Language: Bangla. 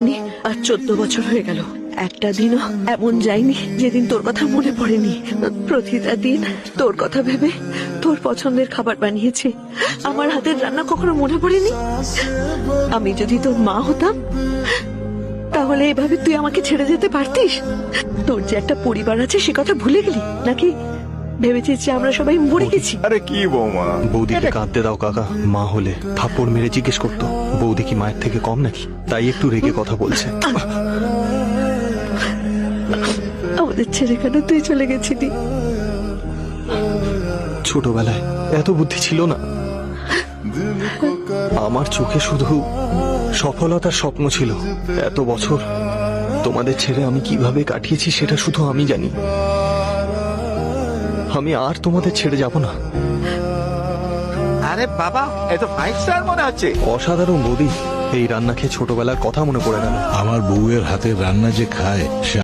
দেখিনি আর 14 বছর হয়ে গেল। একটা দিনও এমন যায়নি যেদিন তোর কথা মনে পড়েনি। প্রতিটা দিন তোর কথা ভেবে তোর পছন্দের খাবার বানিয়েছি। আমার হাতের রান্না কখনো মনে পড়েনি? আমি যদি তোর মা হতাম তাহলে এভাবে তুই আমাকে ছেড়ে যেতে পারতিস? তোর যে একটা পরিবার আছে সে কথা ভুলে গেলি নাকি? ভেবেছিস যে আমরা সবাই মরে গেছি? আরে কি বৌমা, বৌদিকে কাঁদতে দাও কাকা। মা হলে থাপ্পড় মেরে জিজ্ঞেস করতো বৌদি কি মায়ের থেকে কম নাকি, তাই একটু রেগে কথা বলছে। আমাদের ছেড়ে কেন তুই চলে গেছিলি? ছোটবেলায় এত বুদ্ধি ছিল না। আমার চোখে শুধু সফলতার স্বপ্ন ছিল। এত বছর তোমাদের ছেড়ে আমি কিভাবে কাটিয়েছি সেটা শুধু আমি জানি। আমি আর তোমাদের ছেড়ে যাব না। আরে বাবা, এ তো 5 স্টার মনে হচ্ছে। অসাধারণ বৌদি, এই রান্না খেয়ে ছোটবেলার কথা মনে পড়ে গেল। আমার বউয়ের হাতের রান্না যে খায় সে